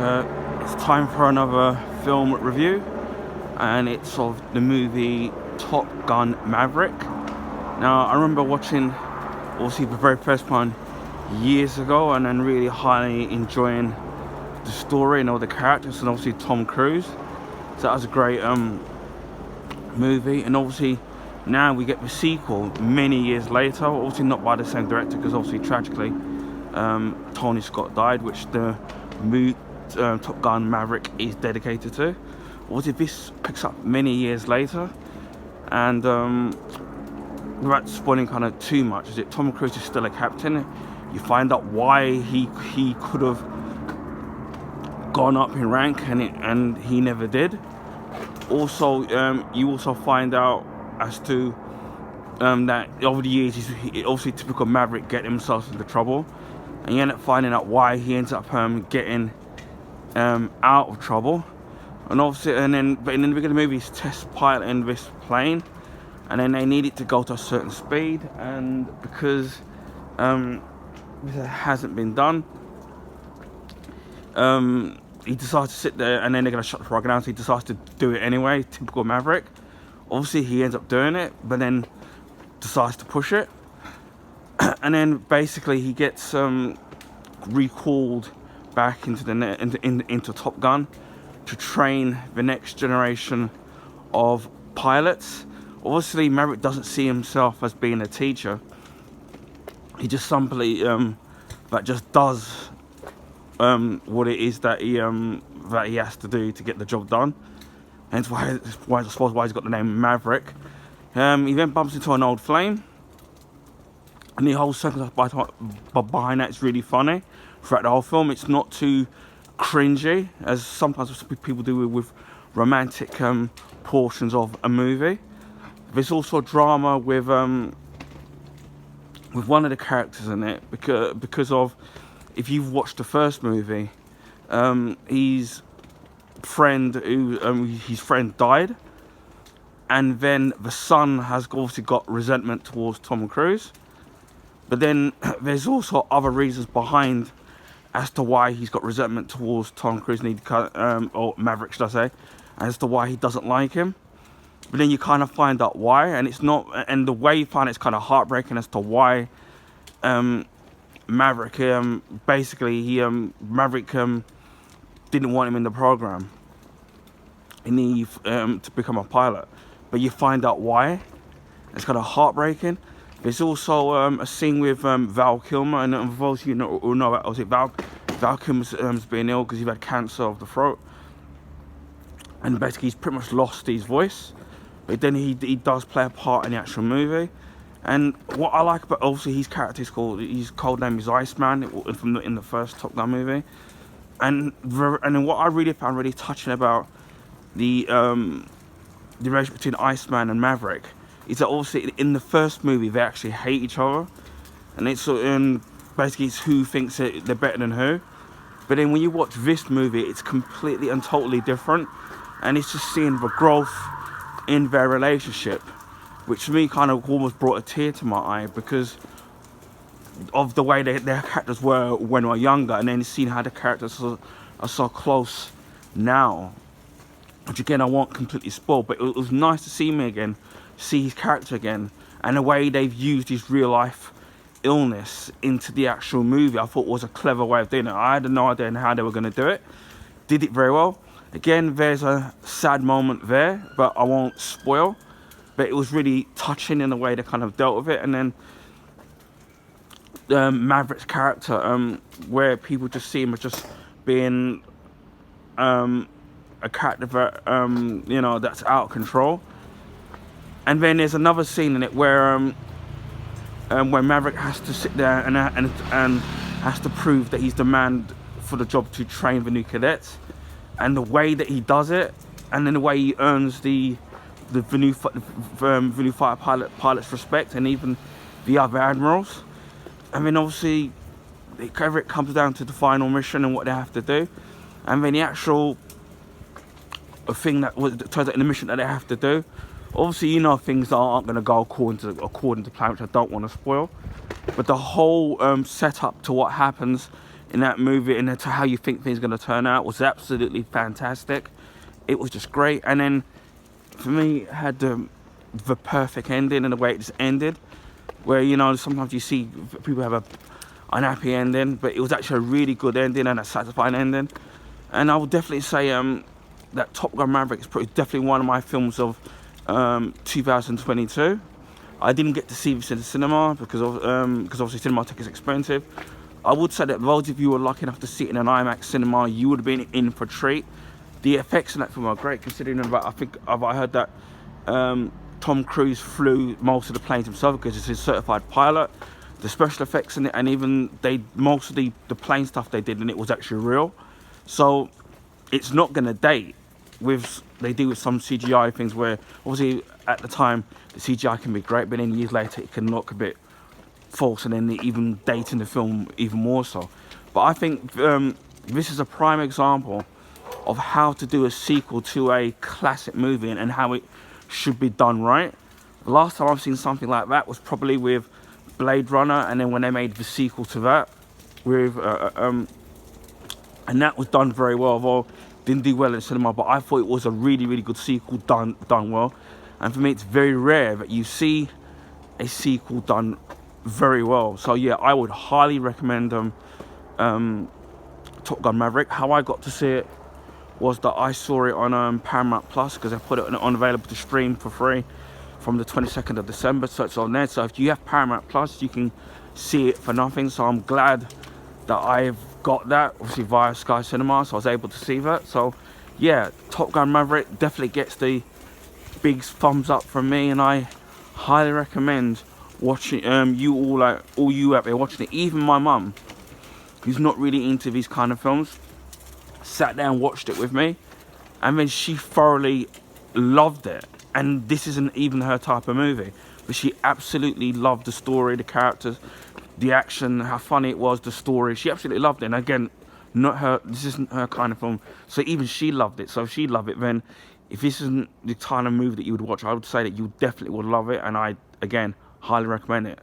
It's time for another film review, and it's of the movie Top Gun Maverick. Now, I remember watching, obviously, the very first one years ago, and then really highly enjoying the story and all the characters, and obviously Tom Cruise. So that was a great movie, and obviously now we get the sequel many years later, obviously not by the same director, because obviously tragically Tony Scott died, which the movie Top Gun Maverick is dedicated to. Obviously this picks up many years later, and without spoiling kind of too much, is it Tom Cruise is still a captain. You find out why he could have gone up in rank, and he never did. Also, you also find out as to that over the years, he's obviously typical Maverick, getting himself into trouble, and you end up finding out why he ends up getting out of trouble. And obviously, but in the beginning of the movie, he's test piloting this plane, and then they need it to go to a certain speed, and because this hasn't been done, he decides to sit there, and then they're going to shut the program down, so he decides to do it anyway, typical Maverick. Obviously he ends up doing it, but then decides to push it, and then basically he gets recalled back into Top Gun to train the next generation of pilots. Obviously Maverick doesn't see himself as being a teacher. He just simply that just does what it is that he has to do to get the job done. Hence why I suppose why he's got the name Maverick. He then bumps into an old flame, and the whole circumstance behind that is really funny throughout the whole film. It's not too cringy as sometimes people do with romantic portions of a movie. There's also drama with one of the characters in it, because of, if you've watched the first movie, his friend died, and then the son has obviously got resentment towards Tom Cruise. But then there's also other reasons behind as to why he's got resentment towards Tom Cruise, or Maverick, should I say, as to why he doesn't like him. But then you kind of find out why, and it's not, and the way you find it's kind of heartbreaking as to why Maverick Maverick didn't want him in the program to become a pilot, but you find out why. It's kind of heartbreaking. There's also a scene with Val Kilmer, and for those you know about, obviously Val Kilmer's being ill because he had cancer of the throat, and basically he's pretty much lost his voice. But then he does play a part in the actual movie. And what I like about, obviously, his character is his code name is Iceman in the first Top Gun movie. And then what I really found really touching about the relationship between Iceman and Maverick is that obviously in the first movie they actually hate each other, and it's basically it's who thinks they're better than who. But then when you watch this movie, it's completely and totally different, and it's just seeing the growth in their relationship, which to me kind of almost brought a tear to my eye because of the way their characters were when they were younger, and then seeing how the characters are so close now, which again I won't completely spoil, but it was nice to see his character again, and the way they've used his real life illness into the actual movie, I thought was a clever way of doing it. I had no idea how they were going to do it. Did it very well. Again, there's a sad moment there, but I won't spoil. But it was really touching in the way they kind of dealt with it. And then Maverick's character, where people just see him as just being a character that, that's out of control. And then there's another scene in it where Maverick has to sit there and has to prove that he's the man for the job to train the new cadets. And the way that he does it, and then the way he earns the new fighter pilot's respect, and even the other admirals. I mean, obviously, it comes down to the final mission and what they have to do, and then the actual thing that turns out in the mission that they have to do. Obviously, things aren't going to go according to plan, which I don't want to spoil. But the whole setup to what happens in that movie, and to how you think things are going to turn out was absolutely fantastic. It was just great. And then for me, it had the perfect ending, and the way it just ended, where, you know, sometimes you see people have a unhappy ending, but it was actually a really good ending and a satisfying ending. And I would definitely say that Top Gun Maverick is definitely one of my films of 2022. I didn't get to see this in the cinema because obviously cinema tickets are expensive. I would say that those of you who are lucky enough to see it in an IMAX cinema, you would have been in for a treat. The effects in that film are great, considering I heard that Tom Cruise flew most of the planes himself because he's a certified pilot. The special effects in it, and even most of the plane stuff they did in it was actually real. So it's not going to date they do with some CGI things, where obviously at the time the CGI can be great, but then years later it can look a bit false, and then even dating the film even more so. But I think this is a prime example of how to do a sequel to a classic movie, and how it should be done right. The last time I've seen something like that was probably with Blade Runner, and then when they made the sequel to that with and that was done very well. Well, didn't do well in cinema, but I thought it was a really, really good sequel done well. And for me, it's very rare that you see a sequel done very well. So yeah, I would highly recommend Top Gun Maverick. How I got to see it was that I saw it on Paramount Plus, because they put it on available to stream for free from the 22nd of December, so it's on there. So if you have Paramount Plus, you can see it for nothing. So I'm glad that I've got that, obviously via Sky Cinema, so I was able to see that. So yeah, Top Gun Maverick definitely gets the big thumbs up from me, and I highly recommend watching all you out there watching it. Even my mum, who's not really into these kind of films, sat down, watched it with me, and then she thoroughly loved it. And this isn't even her type of movie, but she absolutely loved the story, the characters, the action, how funny it was, the story. She absolutely loved it. And again, this isn't her kind of film, so even she loved it. So if she loved it, then if this isn't the kind of movie that you would watch, I would say that you definitely would love it. And I, again, highly recommend it.